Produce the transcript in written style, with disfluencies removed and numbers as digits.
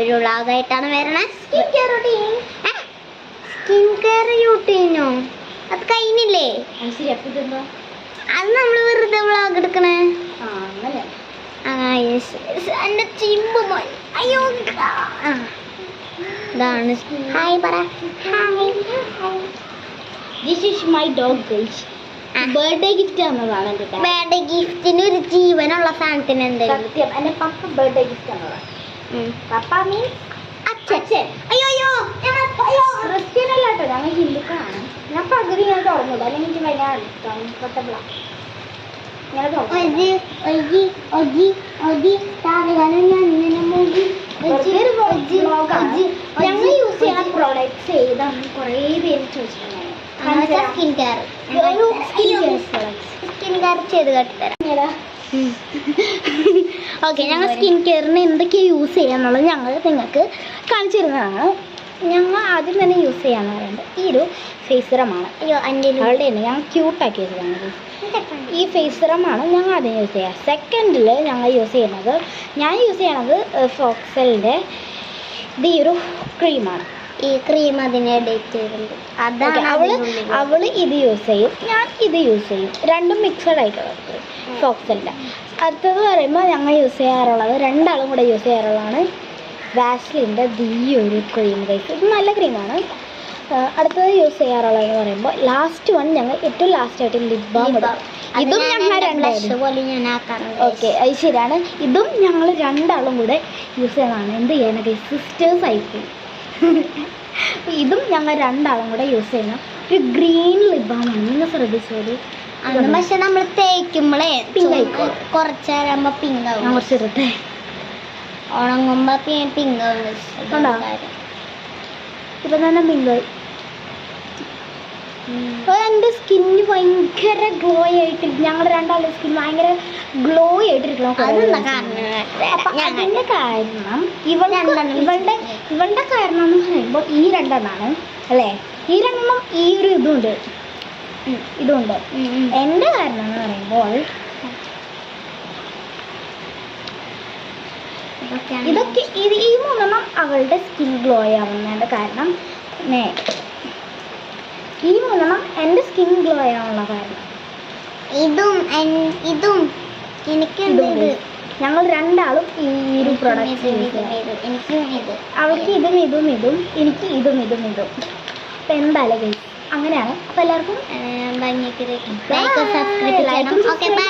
പുതിയൊരു വ്ളോഗായിട്ടാണ് വരണേ. Skin care യൂട്ടീനോ അത് കഴിഞ്ഞില്ലേ? അത് നമ്മൾ വെറുതെ വ്ളോഗ് എടുക്കണേ. എന്റെ ചിമ്പ് മോൻ. അയ്യോ ഇതാണ്. ഹായ് പറ. This is my dog guys. Birthday gift തന്നതാണ് എൻ്റെ. ബർത്ത്ഡേ ഗിഫ്റ്റിന് ഒരു ജീവനുള്ള സാധനത്തിന് എന്തെങ്കിലും. സത്യം എൻ്റെ പപ്പ ബർത്ത്ഡേ ഗിഫ്റ്റ് തന്നതാണ്. പപ്പ മീൻസ് അച്ഛൻ. അയ്യോ ക്രിസ്ത്യൻ അല്ല കേട്ടോ, ഞങ്ങൾ ഹിന്ദുക്കളാണ്. ഞാൻ പകുതി ഞാൻ തുറന്നത്, അല്ലെങ്കിൽ എനിക്ക് ഭയങ്കര കംഫർട്ടബിളാണ്. ഞങ്ങൾ യൂസ് ചെയ്യുന്ന പ്രോഡക്ട്സ് ഏതാണ് കുറേ പേര് ചോദിച്ചിട്ടുണ്ടായിരുന്നു. സ്കിൻ കെയർ ചെയ്ത് കെട്ടിത്തരാം. ഓക്കെ, ഞങ്ങൾ സ്കിൻ കെയറിന് എന്തൊക്കെയാണ് യൂസ് ചെയ്യാന്നുള്ളത് ഞങ്ങൾ നിങ്ങൾക്ക് കാണിച്ചു തരുന്നതാണ്. ഞങ്ങൾ ആദ്യം തന്നെ യൂസ് ചെയ്യാന്ന് പറയുന്നത് ഈ ഒരു ഫേസ് സിറമാണ്. അവളുടെ തന്നെ ഞങ്ങൾ ക്യൂട്ടാക്കി വെച്ചതാണ്. ഈ ഫേസ് സിറമാണ് ഞങ്ങൾ ആദ്യം യൂസ് ചെയ്യുക. സെക്കൻഡിൽ ഞങ്ങൾ യൂസ് ചെയ്യുന്നത് ഫോക്സലിൻ്റെ ഈ ഒരു ക്രീമാണ്. ഈ ക്രീം അതിനെ ഡേറ്റ് ചെയ്തിട്ടുണ്ട്. അതാണ് അവള് ഇത് യൂസ് ചെയ്യും, ഞാൻ ഇത് യൂസ് ചെയ്യും. രണ്ടും മിക്സഡ് ആയിട്ടുള്ളത് ഫോക്സലിൻ്റെ. അടുത്തത് പറയുമ്പോൾ ഞങ്ങൾ യൂസ് ചെയ്യാറുള്ളത്, രണ്ടാളും കൂടെ യൂസ് ചെയ്യാറുള്ളതാണ് വാസ്ലിൻ്റെ ഈ ഒരു ക്രീം ഗൈസ്. ഇത് നല്ല ക്രീമാണ്. അടുത്തത് യൂസ് ചെയ്യാറുള്ളതെന്ന് പറയുമ്പോൾ ലാസ്റ്റ് വൺ ഞങ്ങൾ ഏറ്റവും ലാസ്റ്റായിട്ട് ലിപ് ബാം ഇടും. ഇതും ഞങ്ങൾ ഓക്കെ, അത് ശരിയാണ്. ഇതും ഞങ്ങൾ രണ്ടാളും കൂടെ യൂസ് ചെയ്യുന്നതാണ്. എന്ത് ചെയ്യാൻ ഗൈസ്, സിസ്റ്റേഴ്സ് ആയിപ്പോയി. ഇതും ഞങ്ങൾ രണ്ടാളും കൂടെ യൂസ് ചെയ്യുന്ന ഒരു ഗ്രീൻ ലിപ് ബാമാണ്. നിങ്ങൾ ശ്രദ്ധിച്ചോളൂ. പക്ഷെ നമ്മൾ തേക്കുമ്പോഴേ പിങ്ക് ആയിക്കോളും. കുറച്ച് നേരമ്പോ പിങ്ക് ആവും. കുറച്ച് ഇരട്ടെ ഉണങ്ങുമ്പോ പിങ്ക് ആവും. ഇപ്പം തന്നെ പിങ്കായി. എൻ്റെ സ്കിന്ന് ഭയങ്കര ഗ്ലോ ആയിട്ട്, ഞങ്ങൾ രണ്ടാളുടെ സ്കിൻ ഭയങ്കര ഗ്ലോ ആയിട്ടിരിക്കണം. അതിൻ്റെ കാരണം ഇവളുടെ കാരണം എന്ന് പറയുമ്പോൾ ഈ രണ്ടെണ്ണമാണ് അല്ലേ. ഈ രണ്ടെണ്ണം ഈ ഒരു ഇതുണ്ട്. എൻ്റെ കാരണം എന്ന് പറയുമ്പോൾ ഇതൊക്കെ ഈ മൂന്നെണ്ണം അവളുടെ സ്കിൻ ഗ്ലോ ആവുന്നതിൻ്റെ കാരണം. ഈ മൂന്നെണ്ണം എൻ്റെ സ്കിൻ ഗ്ലോ ആവാനുള്ള കാരണം. ഇതും എനിക്ക് ഞങ്ങൾ രണ്ടാളും ഈ ഒരു പ്രോഡക്റ്റ് അവൾക്ക് ഇതും എനിക്ക് ഇതും. അപ്പം എന്തായാലും അങ്ങനെയാണ്. അപ്പം എല്ലാവർക്കും ഭംഗിക്ക് സബ്സ്ക്രൈബ് ചെയ്യണം. Okay bye.